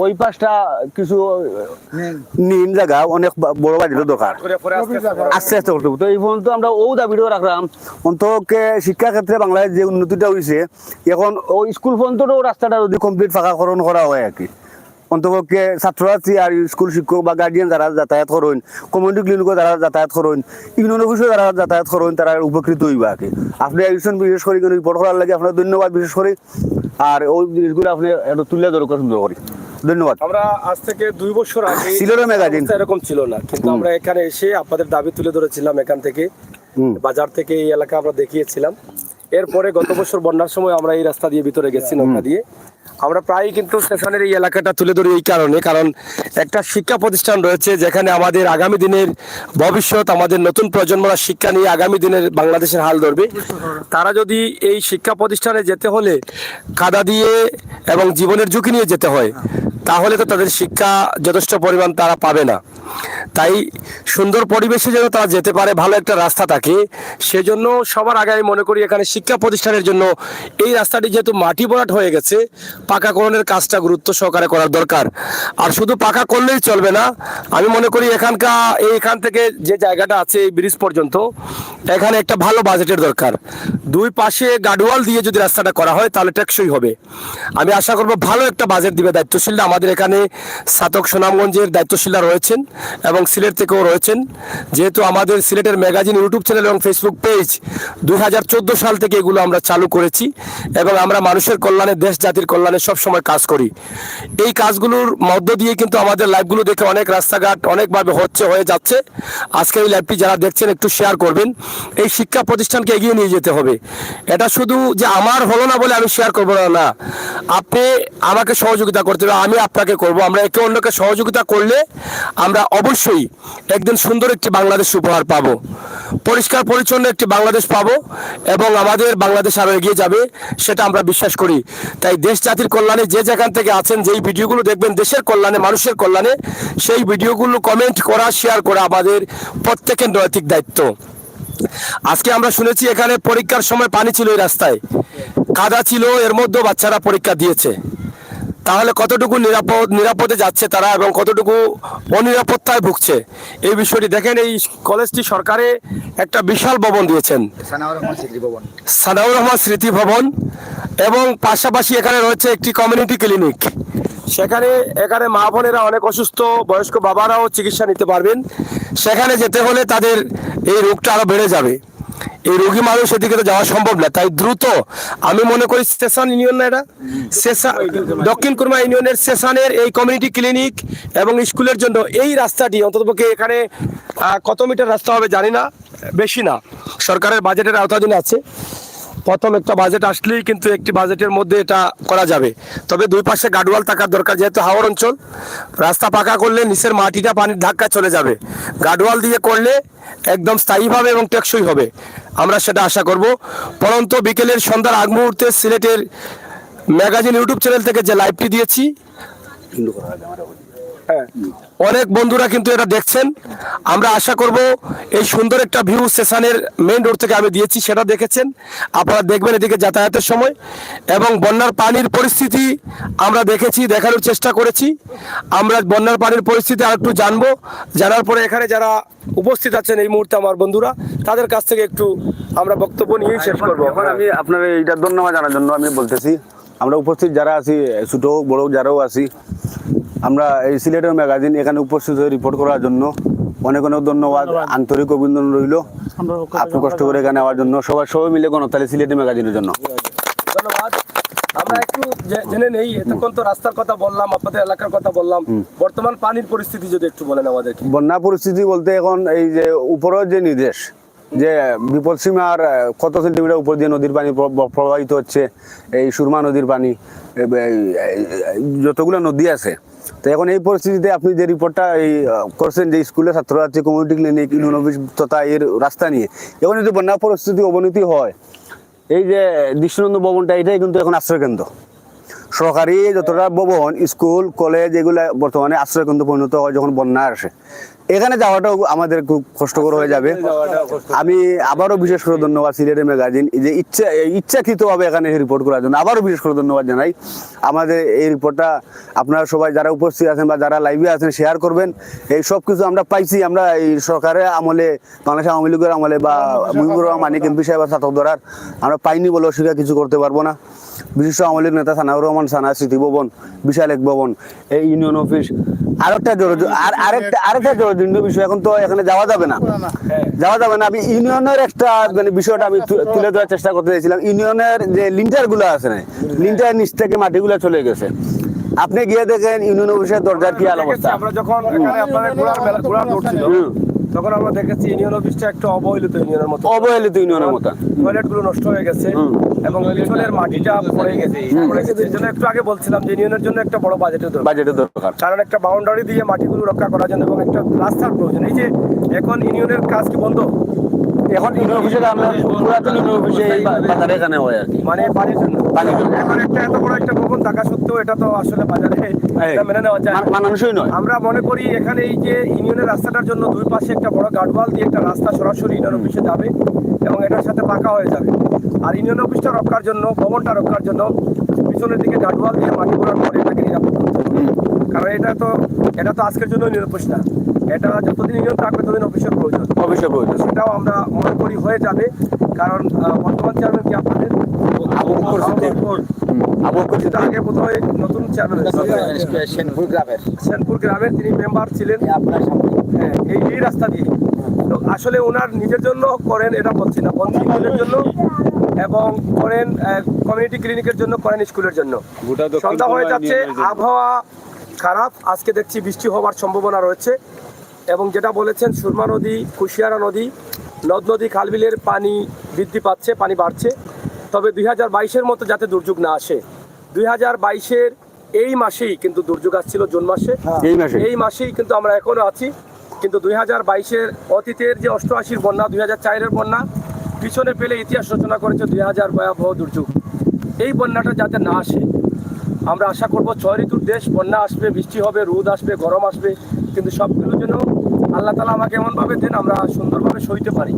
ওই পাশটা কিছু নিন জায়গা অনেক বড় বাড়িরও দরকার আস্তে আস্তে করতে হবে। তো এই পর্যন্ত আমরা ও দাবিটাও রাখলাম অন্তপক্ষে শিক্ষা ক্ষেত্রে বাংলাদেশ যে উন্নতিটা হয়েছে এখন ওই স্কুল পর্যন্তও রাস্তাটা যদি কমপ্লিট ফাঁকাকরণ করা হয় আর কি অন্তপক্ষে ছাত্রছাত্রী আর স্কুল শিক্ষক বা গার্ডিয়ান যারা যাতায়াত করেন কমিউনিটি ক্লিনিকও যারা যাতায়াত করেন ইউনিয়ন অফিসও যারা যাতায়াত করেন তারা উপকৃত হইবা আর কি। আপনি একজন বিশেষ করে রিপোর্ট করার লাগে আপনার ধন্যবাদ বিশেষ করে আর ওই জিনিসগুলো আপনি একটু তুলে দরকার সুন্দর করি ধন্যবাদ। আমরা আজ থেকে 2 বছর আগে সিলেটের ম্যাগাজিন এরকম ছিল না, কিন্তু আমরা এখানে এসে আপনাদের দাবি তুলে ধরেছিলাম এখান থেকে বাজার থেকে এই এলাকা আমরা দেখিয়েছিলাম। এরপরে গত বছর বন্যার সময় আমরা এই রাস্তা দিয়ে ভিতরে গেছি নৌকা দিয়ে। আমরা প্রায় কিন্তু স্টেশনের এই এলাকাটা তুলে ধরি এই কারণে, কারণ একটা শিক্ষা প্রতিষ্ঠান রয়েছে যেখানে আমাদের আগামী দিনের ভবিষ্যৎ, আমাদের নতুন প্রজন্মরা শিক্ষা নিয়ে আগামী দিনের বাংলাদেশের হাল ধরবে। তারা যদি এই শিক্ষা প্রতিষ্ঠানে যেতে হলে কাদা দিয়ে এবং জীবনের ঝুঁকি নিয়ে যেতে হয়, তাহলে তো তাদের শিক্ষা যথেষ্ট পরিমাণ তারা পাবে না। তাই সুন্দর পরিবেশে যেন তারা যেতে পারে, ভালো একটা রাস্তা থাকে, সেজন্য সবার আগে আমি মনে করি এখানে শিক্ষা প্রতিষ্ঠানের জন্য এই রাস্তাটি যেহেতু মাটি ভরাট হয়ে গেছে, পাকাকরণের কাজটা গুরুত্ব সহকারে করার দরকার। আর শুধু পাকা করলেই চলবে না, আমি মনে করি এইখান থেকে যে জায়গাটা আছে এই ব্রিজ পর্যন্ত এখানে একটা ভালো বাজেটের দরকার। দুই পাশে গার্ডওয়াল দিয়ে যদি রাস্তাটা করা হয় তাহলে টেকসই হবে। আমি আশা করব ভালো একটা বাজেট দিবে দায়িত্বশীলরা। আমাদের এখানে সাতক সুনামগঞ্জের দায়িত্বশীলরা রয়েছেন এবং সিলেট থেকেও রয়েছেন। যেহেতু আমাদের সিলেটের ম্যাগাজিন ইউটিউব চ্যানেল এবং ফেসবুক পেজ 2014 সাল থেকে এগুলো আমরা চালু করেছি এবং আমরা মানুষের কল্যাণে, দেশ জাতির কল্যাণে সবসময় কাজ করি। এই কাজগুলোর মধ্য দিয়ে কিন্তু আমাদের লাইভগুলো দেখে অনেক রাস্তাঘাট অনেকভাবে হয়ে যাচ্ছে। আজকে এই লাইভটি যারা দেখছেন একটু শেয়ার করবেন। এই শিক্ষা প্রতিষ্ঠানকে এগিয়ে নিয়ে যেতে হবে। এটা শুধু যে আমার হলো না বলে আমি শেয়ার করবো না, আপনি আমাকে সহযোগিতা করতে হবে, আমি আপনাকে করব। আমরা একে অন্যকে সহযোগিতা করলে আমরা অবশ্যই একদিন সুন্দর একটি বাংলাদেশ উপহার পাবো, পরিষ্কার পরিচ্ছন্ন একটি বাংলাদেশ পাবো এবং আমাদের বাংলাদেশ আরো এগিয়ে যাবে, সেটা আমরা বিশ্বাস করি। তাই দেশ জাতির কল্যাণে যে যেখান থেকে আছেন, যেই ভিডিওগুলো দেখবেন দেশের কল্যাণে, মানুষের কল্যাণে, সেই ভিডিওগুলো কমেন্ট করা, শেয়ার করা আমাদের প্রত্যেকের নৈতিক দায়িত্ব। আজকে আমরা শুনেছি এখানে পরীক্ষার সময় পানি ছিল, এই রাস্তায় কাদা ছিল, এর মধ্যে বাচ্চারা পরীক্ষা দিয়েছে। তাহলে কতটুকু নিরাপদে যাচ্ছে তারা এবং কতটুকু অনিরাপত্তায় ভুগছে, এই বিষয়টি দেখেন। এই কলেজটি সরকারে একটা বিশাল ভবন দিয়েছেন, সানাউর রহমান স্মৃতি ভবন, এবং পাশাপাশি এখানে রয়েছে একটি কমিউনিটি ক্লিনিক। এখানে মা বোনেরা, অনেক অসুস্থ বয়স্ক বাবারাও চিকিৎসা নিতে পারবেন। সেখানে যেতে হলে তাদের এই রোগটা আরো বেড়ে যাবে। এই রোগী মানুষ এদিকে তো যাওয়া সম্ভব না। তাই দ্রুত আমি মনে করি স্টেশন ইউনিয়ন না, এটা দক্ষিণ কুরমা ইউনিয়নের স্টেশনের এই কমিউনিটি ক্লিনিক এবং স্কুলের জন্য এই রাস্তাটি অন্ততপক্ষে এখানে কত মিটার রাস্তা হবে জানি না, বেশি না, সরকারের বাজেটের আওতাধীন আছে। প্রথম একটা বাজেট আসলেই কিন্তু একটি বাজেটের মধ্যে এটা করা যাবে। তবে দুই পাশে গার্ডওয়াল থাকার দরকার, যেহেতু হাওর অঞ্চল, রাস্তা পাকা করলে নিচের মাটিটা পানির ধাক্কায় চলে যাবে। গার্ডওয়াল দিয়ে করলে একদম স্থায়ীভাবে এবং টেকসই হবে, আমরা সেটা আশা করব। পরন্ত বিকেলের সন্ধ্যার আগ মুহূর্তে সিলেটের ম্যাগাজিন ইউটিউব চ্যানেল থেকে যে লাইভটি দিয়েছি, অনেক বন্ধুরা কিন্তু এটা দেখছেন। আমরা আশা করব এই সুন্দর একটা ভিউ স্টেশনের মেইন রোড থেকে আমি দিয়েছি, সেটা দেখেছেন, আপনারা দেখবেন এদিকে যাতায়াতের সময়। এবং বন্যার পানির পরিস্থিতি আমরা দেখেছি, দেখানোর চেষ্টা করেছি। আমরা বন্যার পানির পরিস্থিতি আর একটু জানবো, জানার পরে এখানে যারা উপস্থিত আছেন এই মুহূর্তে আমার বন্ধুরা, তাদের কাছ থেকে একটু আমরা বক্তব্য নিয়ে শেষ করবো। এখন আমি আপনার এইটা ধন্যবাদ জানার জন্য আমি বলতেছি, আমরা উপস্থিত যারা আছি, ছোট হোক বড় হোক যারাও আছি, আমরা এই সিলেটের ম্যাগাজিন এখানে উপস্থিত হয়ে রিপোর্ট করার জন্য অনেক অনেক ধন্যবাদ, আন্তরিক অভিনন্দন রইল আপনি কষ্ট করে এখানে আওয়ার জন্য। সবাই মিলে গণতালি সিলেটের ম্যাগাজিনের জন্য ধন্যবাদ। আমরা একটু জেনে নেই, এতক্ষণ তো রাস্তার কথা বললাম, আপনাদের এলাকার কথা বললাম, বর্তমান পানির পরিস্থিতি যদি একটু বলেন আমাদেরকে। বন্যা পরিস্থিতি বলতে এখন এই যে উপরের যে নির্দেশ, যে বিপদ সীমার কত সেন্টিমিটার উপর দিয়ে নদীর পানি প্রবাহিত হচ্ছে, এই সুরমা নদীর পানি, যতগুলো নদী আছে। তো এখন এই পরিস্থিতিতে আপনি যে রিপোর্টটা করছেন যে স্কুলে ছাত্রছাত্রী, কমিউনিটি ক্লিনিক, ইউনিয়ন অফিস তথা এর রাস্তা নিয়ে, এখন যদি বন্যা পরিস্থিতি অবনতি হয়, এই যে দৃষ্টিনন্দন ভবনটা এটাই কিন্তু এখন আশ্রয়কেন্দ্র। সরকারি যতটা ভবন, স্কুল, কলেজ এগুলো বর্তমানে আশ্রয়কেন্দ্র পরিণত হয় যখন বন্যা আসে। এখানে যাওয়াটাও আমাদের খুব কষ্টকর হয়ে যাবে। আমি আবারও বিশেষ করে ধন্যবাদ সিলেটের ম্যাগাজিন যে ইচ্ছাকৃতভাবে এখানে রিপোর্ট করার জন্য আবারও বিশেষ করে ধন্যবাদ জানাই। আমাদের এই রিপোর্টটা আপনারা সবাই যারা উপস্থিত আছেন বা যারা লাইভে আছেন শেয়ার করবেন। এই সব কিছু আমরা পাইছি, আমরা এই সরকারের আমলে, বাংলাদেশ আওয়ামী লীগের আমলে বা মুজিবুর রহমান মানিক এমপি সাহেব ছাত্র ধরার আমরা পাইনি বলে অস্বীকার কিছু করতে পারবো না। বিশিষ্ট আওয়ামী লীগ নেতা সানাউর রহমান সানা স্মৃতি ভবন, বিশাল এক ভবন, এই ইউনিয়ন অফিস, আরেকটা জরুরি বিষয়, এখন তো এখানে যাওয়া যাবে না। আমি ইউনিয়নের একটা মানে বিষয়টা আমি তুলে ধরার চেষ্টা করতে চাইছিলাম। ইউনিয়নের যে লিন্টার গুলো আছে না, লিন্টার নিচ থেকে মাটিগুলো চলে গেছে। আপনি গিয়ে দেখেন ইউনিয়ন অফিসের দরজার কি হাল অবস্থা। আমরা যখন এখানে আপনাদের ঘোরার রোড ছিল, তখন আমরা দেখেছি ইউনিয়ন অফিসটা একটা অবহেলিত ইউনিয়নের মতো, টয়লেট গুলো নষ্ট হয়ে গেছে এবং পিছনের মাটিটা পড়ে গেছে। এই জন্য একটু আগে বলছিলাম যে ইউনিয়নের জন্য একটা বড় বাজেটের দরকার, কারণ একটা বাউন্ডারি দিয়ে মাটিগুলো রক্ষা করার জন্য এবং একটা রাস্তার প্রয়োজন। এই যে এখন ইউনিয়নের কাজ কি বন্ধ, এখন ইউনিয়ন অফিসে আমরা পুরাতন ইউনিয়ন অফিসে এই বাজারে এখানে হয় আর কি, মানে পানির জন্য। এখন একটা এত বড় একটা ভবন থাকা সত্ত্বেও এটা তো আসলে বাজারে এটা মেনে নেওয়া যায় মানানসই নয়। আমরা মনে করি এখানে এই যে ইউনিয়নের রাস্তাটার জন্য দুই পাশে একটা বড় গার্ডওয়াল দিয়ে একটা রাস্তা সরাসরি ইউনিয়ন অফিসে যাবে এবং এটার সাথে পাকা হয়ে যাবে। আর ইউনিয়ন অফিসটা রক্ষার জন্য, ভবনটা রক্ষার জন্য পিছনের দিকে গার্ডওয়াল দিয়ে মাটি ভরার পরে এটাকে নিরাপদ করতে হবে। কারণ এটা তো আজকের জন্য ইউনিয়ন অফিস না, এটা যতদিন ইউনিয়ন থাকবে ততদিন অফিসের প্রয়োজন। সেটাও আমরা মনে করি হয়ে যাবে। কারণ বর্তমান চেয়ারম্যান কি আপনাদের আগে বোধহয় নতুন চেয়ারম্যান সেনপুর গ্রামের, তিনি মেম্বার ছিলেন এই রাস্তা দিয়ে। তো আসলে ওনার নিজের জন্য করেন এটা বলছি না, বন্ধু স্কুলের জন্য এবং করেন কমিউনিটি ক্লিনিকের জন্য, করেন স্কুলের জন্য। সন্ধ্যা হয়ে যাচ্ছে, আবহাওয়া খারাপ, আজকে দেখছি বৃষ্টি হওয়ার সম্ভাবনা রয়েছে। এবং যেটা বলেছেন সুরমা নদী, কুশিয়ারা নদী, নদ নদী, খালবিলের পানি বৃদ্ধি পাচ্ছে, পানি বাড়ছে। তবে 2022-এর মতো যাতে দুর্যোগ না আসে। 2022-এর এই মাসেই কিন্তু দুর্যোগ আসছিল, জুন মাসে, এই মাসেই কিন্তু আমরা এখনো আছি। কিন্তু 2022-এর অতীতের যে 88-র বন্যা, 2004-এর বন্যা পিছনে ফেলে ইতিহাস রচনা করেছে 2000 ভয়াবহ দুর্যোগ। এই বন্যাটা যাতে না আসে আমরা আশা করব। 6 ঋতুর দেশ, বন্যা আসবে, বৃষ্টি হবে, রোদ আসবে, গরম আসবে, কিন্তু সবগুলো যেন আল্লাহ তাআলা আমাকে এমনভাবে দেন আমরা সুন্দরভাবে সইতে পারি,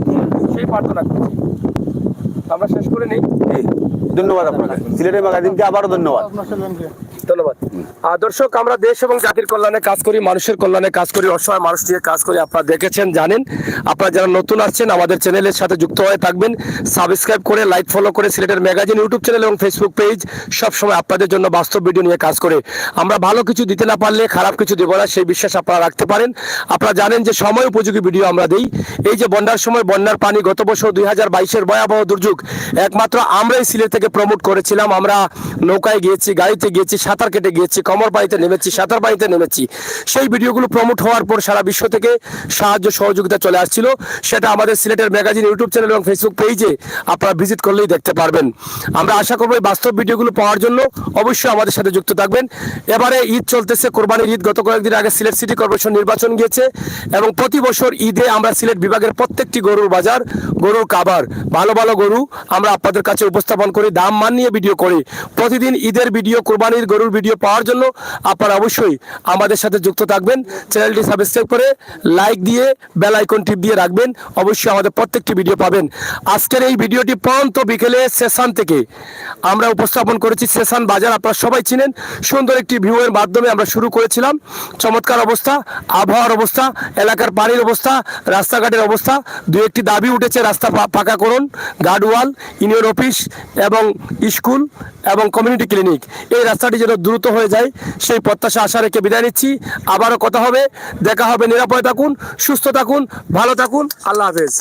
সেই প্রার্থনা করছি। আমরা শেষ করে নেই। ধন্যবাদ আপনাকে, সিলেটের ম্যাগাজিনকে আবারও ধন্যবাদ। দর্শক, আমরা দেশ এবং জাতির কল্যাণে কাজ করি, মানুষের কল্যাণে কাজ করি, অসহায় মানুষ নিয়ে কাজ করি। আপনারা দেখেছেন, জানেন। আপনারা যারা নতুন আসছেন আমাদের চ্যানেলের সাথে যুক্ত হয়ে থাকবেন, সাবস্ক্রাইব করে, লাইক, ফলো করে সিলেটের ম্যাগাজিন ইউটিউব চ্যানেল এবং ফেসবুক পেজ সবসময় আপনাদের জন্য বাস্তব ভিডিও নিয়ে কাজ করে। আমরা ভালো কিছু দিতে না পারলে খারাপ কিছু দেব না, সেই বিশ্বাস আপনারা রাখতে পারেন। আপনারা জানেন যে সময় উপযোগী ভিডিও আমরা দিই। এই যে বন্যার সময় বন্যার পানি, গত বছর 2022-এর ভয়াবহ দুর্যোগ একমাত্র আমরাই সিলেট থেকে প্রমোট করেছিলাম। আমরা নৌকায় গিয়েছি, গাড়িতে গিয়েছি, সাঁতার কেটে গিয়েছি, কমর পানিতে নেমেছি, সাঁতার পানিতে নেমেছি। সেই ভিডিওগুলো প্রমোট হওয়ার পর সারা বিশ্ব থেকে সাহায্য সহযোগিতা চলে আসছিল। সেটা আমাদের সিলেটের ম্যাগাজিন ইউটিউব চ্যানেল এবং ফেসবুক পেজে আপনারা ভিজিট করলেই দেখতে পারবেন। আমরা আশা করবো এই বাস্তব ভিডিওগুলো পাওয়ার জন্য অবশ্যই আমাদের সাথে যুক্ত থাকবেন। এবারে ঈদ চলতেছে, কোরবানির ঈদ। গত কয়েকদিন আগে সিলেট সিটি কর্পোরেশন নির্বাচন গিয়েছে এবং প্রতি বছর ঈদে আমরা সিলেট বিভাগের প্রত্যেকটি গরুর বাজার, গরুর খাবার, ভালো ভালো গরু আমরা আপনাদের কাছে উপস্থাপন করি, দাম মান নিয়ে ভিডিও করি। প্রতিদিন ঈদের ভিডিও, কোরবানির গরুর ভিডিও পাওয়ার জন্য আপনারা অবশ্যই আমাদের সাথে যুক্ত থাকবেন। চ্যানেলটি সাবস্ক্রাইব করে লাইক দিয়ে বেল আইকন টিপ দিয়ে রাখবেন, অবশ্যই আমাদের প্রত্যেকটি ভিডিও পাবেন। আজকের এই ভিডিওটি পর্যন্ত বিকেলে সেশন থেকে আমরা উপস্থাপন করেছি। সেশন বাজার আপনারা সবাই চিনেন, সুন্দর একটি ভিউয়ের মাধ্যমে আমরা শুরু করেছিলাম। চমৎকার অবস্থা, আবহাওয়ার অবস্থা, এলাকার পানির অবস্থা, রাস্তাঘাটের অবস্থা। দু একটি দাবি উঠেছে, রাস্তা পাকাকরণ, গার্ডওয়াল, ইউনিয়ন অফিস এবং স্কুল এবং কমিউনিটি ক্লিনিক। এই রাস্তাটি যেন দ্রুত হয়ে যায় সেই প্রত্যাশা আশা রেখে বিদায় নিচ্ছি। আবারও কথা হবে, দেখা হবে। নিরাপদে থাকুন, সুস্থ থাকুন, ভালো থাকুন। আল্লাহ হাফেজ।